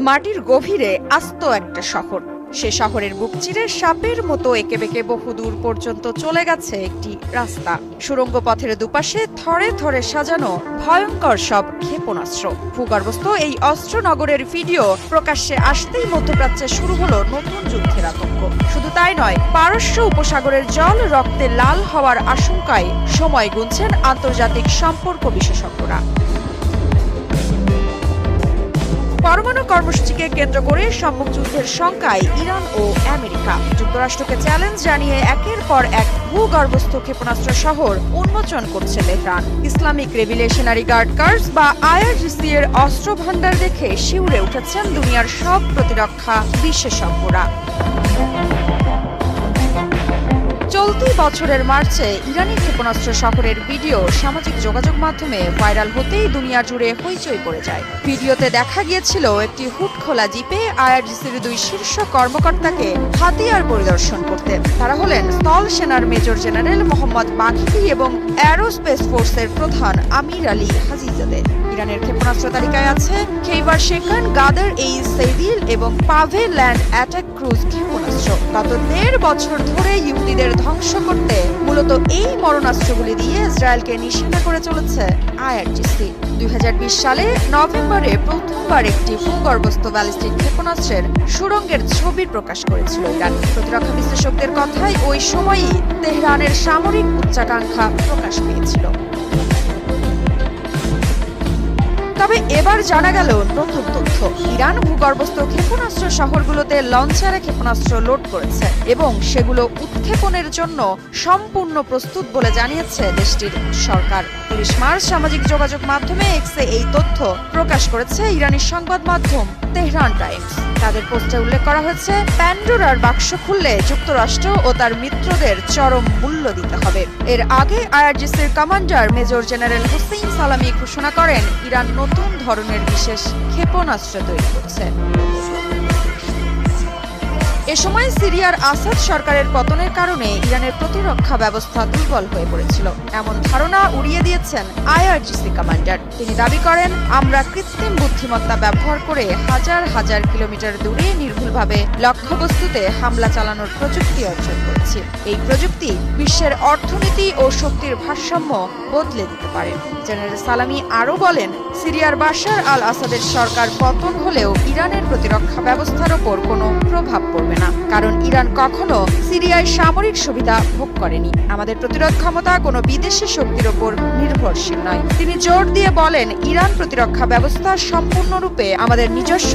মাটির গভীরে আস্ত একটা শহর। সে শহরের বুক চিরে সাপের মতো এঁকে বেঁকে বহুদূর পর্যন্ত চলে গেছে একটি রাস্তা। সুড়ঙ্গ পথের দুপাশে থরে থরে সাজানো ভয়ঙ্কর সব ক্ষেপণাস্ত্র। ভূগর্ভস্থ এই অস্ত্র নগরের ভিডিও প্রকাশ্যে আসতেই মধ্যপ্রাচ্যে শুরু হলো নতুন যুদ্ধের আতঙ্ক। শুধু তাই নয়, পারস্য উপসাগরের জল রক্তে লাল হওয়ার আশঙ্কায় সময় গুনছেন আন্তর্জাতিক সম্পর্ক বিশেষজ্ঞরা। পরমাণু কর্মসূচিকে কেন্দ্র করে সম্মুখ যুদ্ধের শঙ্কায় ইরান ও আমেরিকা যুক্তরাষ্ট্রকে চ্যালেঞ্জ জানিয়ে একের পর এক ভূগর্ভস্থ ক্ষেপণাস্ত্র শহর উন্মোচন করছে তেহরান। ইসলামিক রেভিলেশনারি গার্ড কর্পস বা আইআরজিসি এর অস্ত্র ভান্ডার দেখে শিউরে উঠেছেন দুনিয়ার সব প্রতিরক্ষা বিশেষজ্ঞরা। চলতি বছরের মার্চে ইরানি ক্ষেপণাস্ত্র শহরের ভিডিও সামাজিক যোগাযোগ মাধ্যমে ভাইরাল হতেই দুনিয়া জুড়ে হইচই পড়ে যায়। ভিডিওতে দেখা গিয়েছিল একটি হুড খোলা জিপে আইআরজিসির দুই শীর্ষ কর্মকর্তাকে হাতিয়ার পরিদর্শন করতে। তারা হলেন স্থল সেনার মেজর জেনারেল মোহাম্মদ বাঘি এবং অ্যারোস্পেস ফোর্সের প্রধান আমির আলী হাজিজাদে। ইরানের ক্ষেপণাস্ত্র তালিকায় আছে খেইবার শেখান, গাদার এইচ সেদিল এবং পাভে ল্যান্ড অ্যাটাক ক্রুজ ক্ষেপণাস্ত্র। গত 1.5 বছর ধরে ইহুদিদের ধ্বংস করতে মূলত এই মরণাস্ত্রগুলি দিয়ে ইসরায়েলকে নিশানা করে চলেছে আইআরজিসি। 2020 সালে নভেম্বরে প্রথমবার একটি ভূগর্ভস্থ ব্যালিস্টিক ক্ষেপণাস্ত্রের সুড়ঙ্গের ছবি প্রকাশ করেছিল ইরান। প্রতিরক্ষা বিশ্লেষকদের কথায় ওই সময়ই তেহরানের সামরিক উচ্চাকাঙ্ক্ষা প্রকাশ পেয়েছিল। তবে এবার জানা গেল নতুন তথ্য। ইরান ভূগর্ভস্থ ক্ষেপণাস্ত্র শহরগুলোতে লঞ্চারে ক্ষেপণাস্ত্র লোড করেছে এবং সেগুলো উৎক্ষেপণের জন্য সম্পূর্ণ প্রস্তুত বলে জানিয়েছে দেশটির সরকার। 30 মার্চ সামাজিক যোগাযোগ মাধ্যমে এক্সে এই তথ্য প্রকাশ করেছে ইরানি সংবাদ মাধ্যম তেহরান টাইমস। তাদের পোস্টে উল্লেখ করা হয়েছে, প্যান্ডোরার বাক্স খুললে যুক্তরাষ্ট্র ও তার মিত্রদের চরম মূল্য দিতে হবে। এর আগে আইআরজিসির কমান্ডার মেজর জেনারেল হুসেইন সালামি ঘোষণা করেন, ইরান নতুন ধরনের বিশেষ ক্ষেপণাস্ত্র তৈরি করছে। এ সময় সিরিয়ার আসাদ সরকারের পতনের কারণে ইরানের প্রতিরক্ষা ব্যবস্থা দুর্বল হয়ে পড়েছিল এমন ধারণা উড়িয়ে দিয়েছেন আইআরজিসি কমান্ডার। তিনি দাবি করেন, আমরা কৃত্রিম বুদ্ধিমত্তা ব্যবহার করে হাজার হাজার কিলোমিটার দূরে নির্ভুলভাবে লক্ষ্যবস্তুতে হামলা চালানোর প্রযুক্তি অর্জন করেছি। এই প্রযুক্তি বিশ্বের অর্থনীতি ও শক্তির ভারসাম্য বদলে দিতে পারে। জেনারেল সালামি আরও বলেন, সিরিয়ার বাশার আল আসাদের সরকার পতন হলেও ইরানের প্রতিরক্ষা ব্যবস্থার ওপর কোনো প্রভাব পড়বে না, কারণ ইরান কখনো সিরিয়ায় সামরিক সুবিধা ভোগ করেনি। আমাদের প্রতিরোধ ক্ষমতা কোনো বিদেশি শক্তির ওপর নির্ভরশীল নয়। তিনি জোর দিয়ে বলেন, ইরান প্রতিরক্ষা ব্যবস্থা সম্পূর্ণরূপে আমাদের নিজস্ব